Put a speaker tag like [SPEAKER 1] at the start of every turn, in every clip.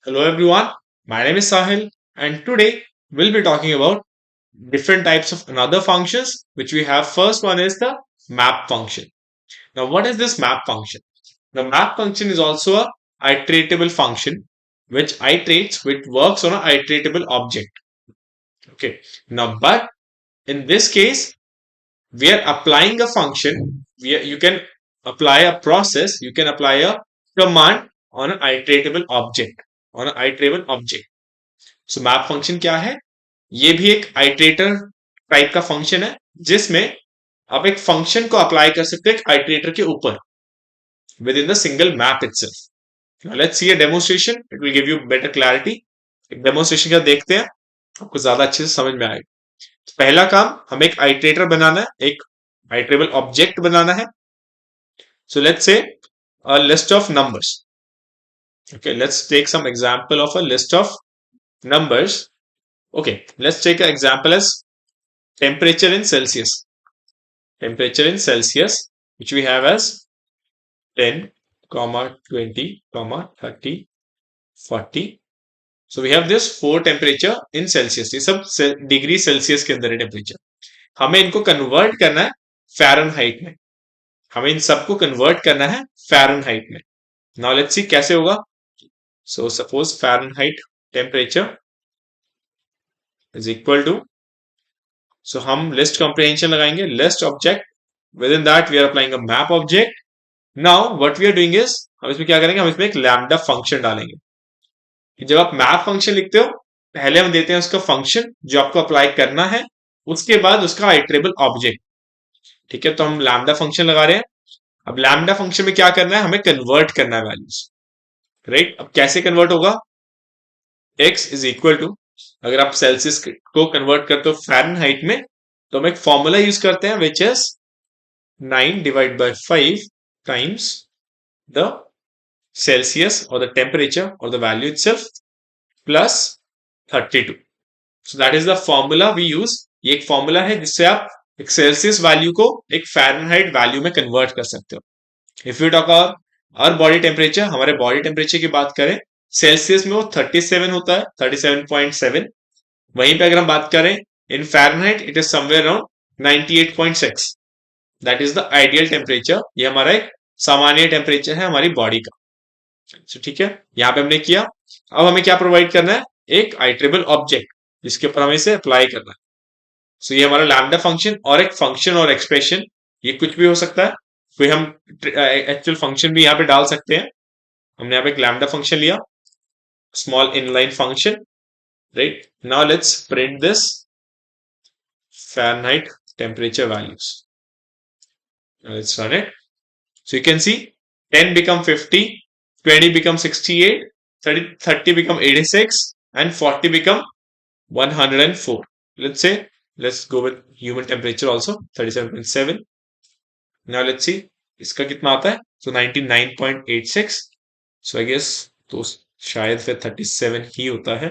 [SPEAKER 1] Hello everyone, my name is Sahil and today we'll be talking about different types of another functions which we have. First one is the map function. Now what is this map function? The map function is also a iteratable function which iterates, which works on an iteratable object. Okay. Now but in this case we are applying a function. You can apply a process, you can apply a command on an iteratable object, on an iterable object. So map function क्या है? ये भी एक iterator type का function है जिसमें आप एक फंक्शन को अप्लाई कर सकते हैं एक आइटरेटर के ऊपर with in the single map itself. Let's see a demonstration, it will give you better clarity. एक डेमोन्स्ट्रेशन का देखते हैं, आपको ज्यादा अच्छे से समझ में आएगा. तो पहला काम, हमें एक आइटरेटर बनाना है, एक आइटरेबल ऑब्जेक्ट बनाना है. So let's say a list of numbers. Okay, let's take some example of a list of numbers. Okay, let's take an example as temperature in Celsius. Temperature in Celsius, which we have as 10, 20, 30, 40. So we have this 4 temperature in Celsius. ये सब degree Celsius के अंदर है temperature. हमें इनको convert करना है Fahrenheit में. हमें इन सबको कन्वर्ट करना है फ़ारेनहाइट में. नाउ लेट्स सी कैसे होगा. So suppose Fahrenheit temperature is equal to, so हम लिस्ट कॉम्प्रिहेंशन लगाएंगे, list object, within that we are applying a map object. Now what we are doing is, हम इसमें क्या करेंगे, हम इसमें एक लैम्डा फंक्शन डालेंगे. जब आप मैप फंक्शन लिखते हो, पहले हम देते हैं उसका फंक्शन जो आपको अप्लाई करना है, उसके बाद उसका आइटरेबल ऑब्जेक्ट. ठीक है, तो हम लैम्डा फंक्शन लगा रहे हैं. अब लैम्डा फंक्शन में क्या करना है, हमें कन्वर्ट करना है वैल्यूज. राइट, अब कैसे कन्वर्ट होगा? x इज इक्वल टू, अगर आप सेल्सियस को कन्वर्ट करते हो फ़ारेनहाइट में, तो हम एक फॉर्मूला यूज करते हैं which is 9 divided by 5 times the Celsius or the temperature or the value itself plus 32. So that is the formula we use. ये एक फॉर्मूला है जिससे आप एक सेल्सियस वैल्यू को एक फ़ारेनहाइट वैल्यू में कन्वर्ट कर सकते हो. इफ यू टॉक और बॉडी टेम्परेचर, हमारे बॉडी टेम्परेचर की बात करें, सेल्सियस में वो 37 होता है, 37.7. वहीं पे अगर हम बात करें in Fahrenheit, it is somewhere around 98.6. That is the ideal temperature. ये हमारा एक सामान्य टेम्परेचर है हमारी बॉडी का. ठीक है, यहां पे हमने किया. अब हमें क्या प्रोवाइड करना है, एक आइटरेबल ऑब्जेक्ट जिसके ऊपर हमें इसे अप्लाई करना है. सो ये हमारा लैम्डा फंक्शन, और एक फंक्शन और एक्सप्रेशन, ये कुछ भी हो सकता है. कोई हम एक्चुअल फंक्शन भी यहाँ पे डाल सकते हैं. हमने यहाँ पे एक लैम्डा फंक्शन लिया, small inline function. Right, now let's print this Fahrenheit temperature values. Now let's run it. So you can see 10 become 50, 20 become 68, 30 become 86, and 40 become 104. Let's say, let's go with human temperature also, 37.7. Now let's see, इसका कितना आता है? So 99.86. So I guess तो शायद फिर 37 ही होता है.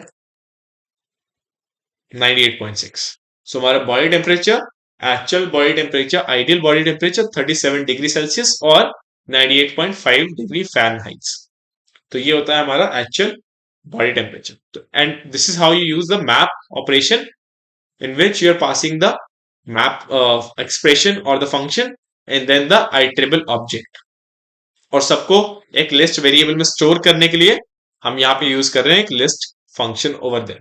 [SPEAKER 1] 98.6. So हमारा body temperature, actual body temperature, ideal body temperature 37 degree Celsius और 98.5 डिग्री फ़ारेनहाइट. तो ये होता है हमारा actual body temperature. And this is how you use the map operation, in which you are passing the map expression or the function and then the iterable object. और सबको एक list variable में store करने के लिए हम यहाँ पे यूज कर रहे हैं एक लिस्ट फंक्शन ओवर देयर,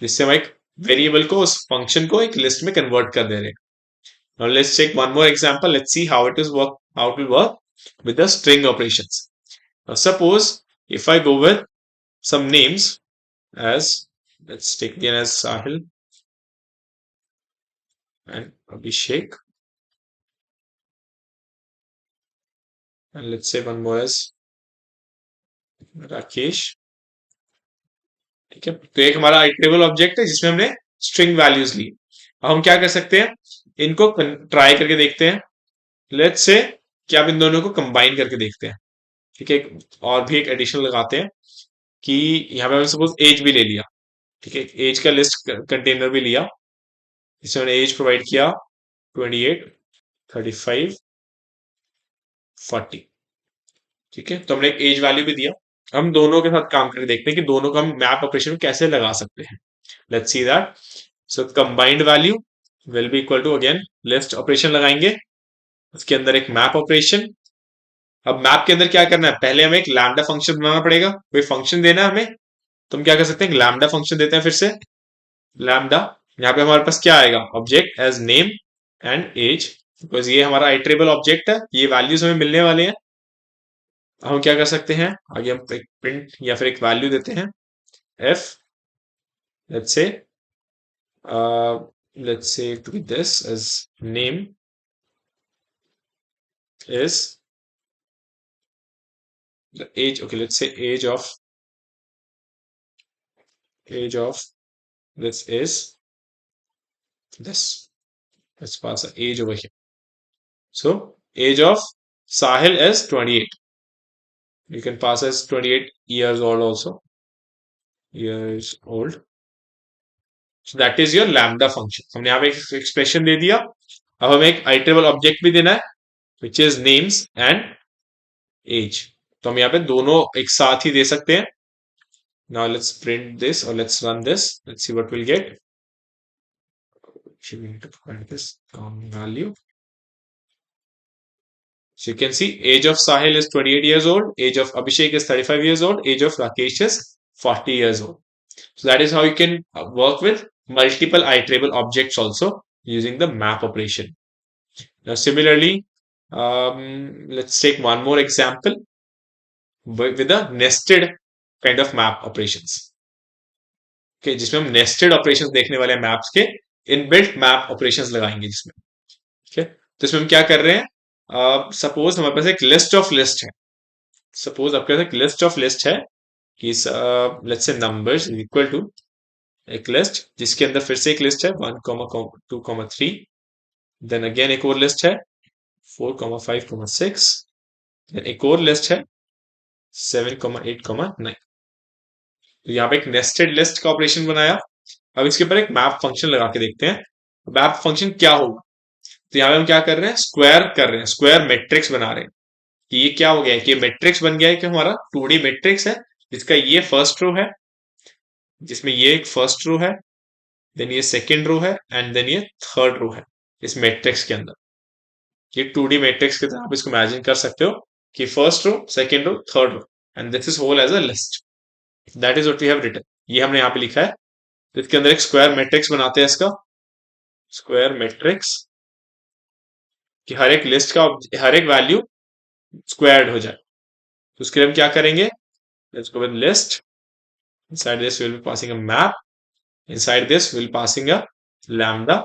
[SPEAKER 1] जिससे हम एक वेरिएबल को, उस फंक्शन को एक लिस्ट में कन्वर्ट कर दे रहे हैं. Now let's take one more example. Let's see how it will work with the string operations. Now suppose if I go with some names as, let's take the name as Sahil and Abhishek, and let's say one more as Rakesh. ठीक है, तो एक हमारा iterable object है जिसमें हमने string values ली. अब हम क्या कर सकते हैं, इनको ट्राई करके देखते हैं. लेट्स से कि आप इन दोनों को कंबाइन करके देखते हैं. ठीक है, और भी एक एडिशन लगाते हैं कि यहाँ पे हमने सपोज एज भी ले लिया. ठीक है, एज का लिस्ट कंटेनर भी लिया, जिसमें हमने एज प्रोवाइड किया 28, 35, 40. ठीक है, तो हमने एक एज वैल्यू भी दिया. हम दोनों के साथ काम करके देखते हैं कि दोनों का हम मैप ऑपरेशन कैसे लगा सकते हैं. Let's see that. So combined value will be equal to again list operation लगाएंगे, उसके अंदर एक मैप ऑपरेशन. अब मैप के अंदर क्या करना है, पहले हमें एक लैम्डा फंक्शन बनाना पड़ेगा, कोई फंक्शन देना है हमें. तो हम क्या कर सकते हैं, लैम्डा फंक्शन देते हैं फिर से. लैम्डा, यहाँ पे हमारे पास क्या आएगा, object as name and as, because ये हमारा आइटरेबल ऑब्जेक्ट है, ये वैल्यूज हमें मिलने वाले हैं. हम क्या कर सकते हैं, आगे हम एक प्रिंट या फिर एक वैल्यू देते हैं, F, let's say let's say to this as name is the age. Okay, let's say age of this is this. Let's pass the age over here. So age of Sahil is 28. You can pass as 28 years old also. Years old. So that is your lambda function. हमने यहाँ पे एक expression दे दिया. अब हमें एक iterable object भी देना है, which is names and age. तो हम यहाँ पे दोनों एक साथ ही दे सकते हैं. Now let's print this or let's run this. Let's see what we'll get. We need to find this common value. So you can see age of Sahil is 28 years old, age of Abhishek is 35 years old, age of Rakesh is 40 years old. So that is how you can work with multiple iterable objects also using the map operation. Now similarly, let's take one more example with a nested kind of map operations. Okay, जिसमें हम nested operations देखने वाले हैं maps के, inbuilt map operations लगाएंगे जिसमें. ठीक है, तो इसमें हम क्या कर रहे हैं, सपोज हमारे पास एक लिस्ट ऑफ लिस्ट है. सपोज आपके पास एक लिस्ट ऑफ लिस्ट है कि let's say numbers equal to एक लिस्ट जिसके अंदर फिर से एक लिस्ट है 1,2,3. देन अगेन एक और लिस्ट है 4,5,6. देन एक और लिस्ट है 7,8,9. तो यहाँ पे एक नेस्टेड लिस्ट का ऑपरेशन बनाया. अब इसके ऊपर एक मैप फंक्शन लगा के देखते हैं मैप फंक्शन क्या होगा. तो यहाँ पे हम क्या कर रहे हैं, स्क्वायर कर रहे हैं, स्क्वायर मैट्रिक्स बना रहे हैं. कि ये क्या हो गया है कि मैट्रिक्स बन गया है कि हमारा 2D मैट्रिक्स है, जिसका ये फर्स्ट रो है, जिसमें ये एक फर्स्ट रो है, देन ये सेकंड रो है एंड देन ये थर्ड रो है इस मैट्रिक्स के अंदर. ये 2D मैट्रिक्स की तरह आप इसको इमेजिन कर सकते हो कि first row, second row, third row, and this is whole as a list. That is what we have written. ये हमने यहाँ पे लिखा है. तो इसके अंदर एक स्क्वायर मैट्रिक्स बनाते हैं, इसका स्क्वायर मैट्रिक्स कि हर एक लिस्ट का हर एक वैल्यू स्क्वायर्ड हो जाए. तो उसके लिए हम क्या करेंगे, let's go with list. Inside this will be passing a map, inside this will passing a lambda.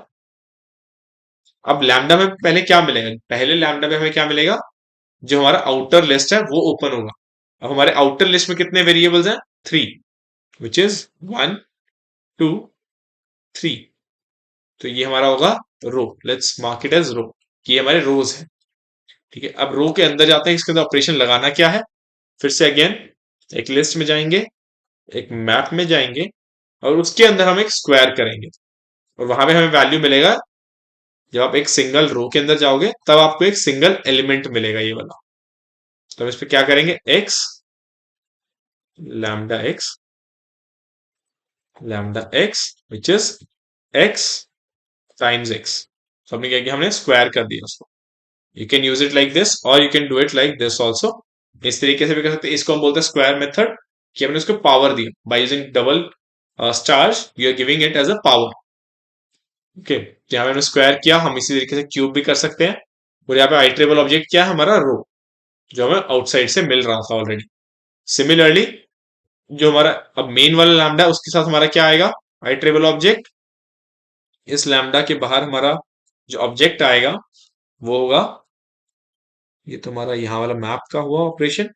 [SPEAKER 1] अब लैम्डा में पहले क्या मिलेगा, पहले लैम्डा में हमें क्या मिलेगा, जो हमारा आउटर लिस्ट है वो ओपन होगा. अब हमारे आउटर लिस्ट में कितने वेरिएबल्स हैं, 3, विच इज 1, 2, 3. तो ये हमारा होगा रो. लेट्स मार्क इट एज रो. ये हमारे रोज है. ठीक है, अब रो के अंदर जाते हैं, इसके अंदर ऑपरेशन लगाना क्या है. फिर से अगेन एक लिस्ट में जाएंगे, एक मैप में जाएंगे और उसके अंदर हम एक स्क्वायर करेंगे और वहां पे हमें वैल्यू मिलेगा. जब आप एक सिंगल रो के अंदर जाओगे तब आपको एक सिंगल एलिमेंट मिलेगा ये वाला. तो हम इस पे क्या करेंगे, x lambda x, lambda x which is x times x. तो हमने क्या किया, हमने स्क्वायर कर दिया उसको. You can use it like this और you can do it like this also. इस तरीके से भी कर सकते हैं. इसको हम बोलते हैं स्क्वायर मेथड कि हमने उसको पावर दिया. By using double stars you are giving it as a power. Okay, यहाँ पे हमने स्क्वायर किया. हम इसी तरीके से क्यूब भी कर सकते हैं. और यहाँ पे आइटरेबल ऑब्जेक्ट क्या है, हमारा रो, जो हमें आउटसाइड से मिल रहा था ऑलरेडी. सिमिलरली जो हमारा अब मेन वाला लैम्डा है उसके साथ हमारा क्या आएगा, आइटरेबल ऑब्जेक्ट. इस लैम्डा के बाहर हमारा जो ऑब्जेक्ट आएगा वो होगा, ये तो हमारा यहाँ वाला मैप का हुआ ऑपरेशन.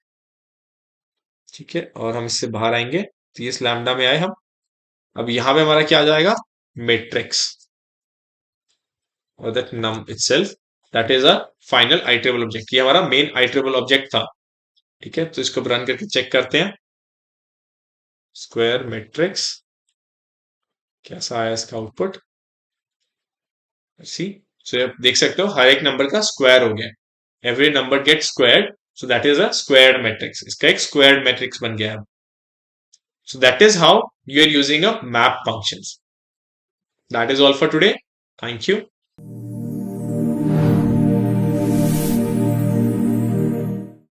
[SPEAKER 1] ठीक है, और हम इससे बाहर आएंगे तो इस लैम्डा में आए हम. अब यहाँ पे हमारा क्या आ जाएगा, मैट्रिक्स और that num itself, that is a final iterable object. ये हमारा मेन आइटरेबल ऑब्जेक्ट था. ठीक है, तो इसको रन करके चेक करते हैं. स्क्वायर मैट्रिक्स कैसा आया इसका आउटपुट, सी. सो आप देख सकते हो हर एक नंबर का स्क्वायर हो गया. Every number get squared. So that is a squared matrix. इसका एक squared matrix बन गया है. So that is how you are using a map functions. That is all for today. Thank you.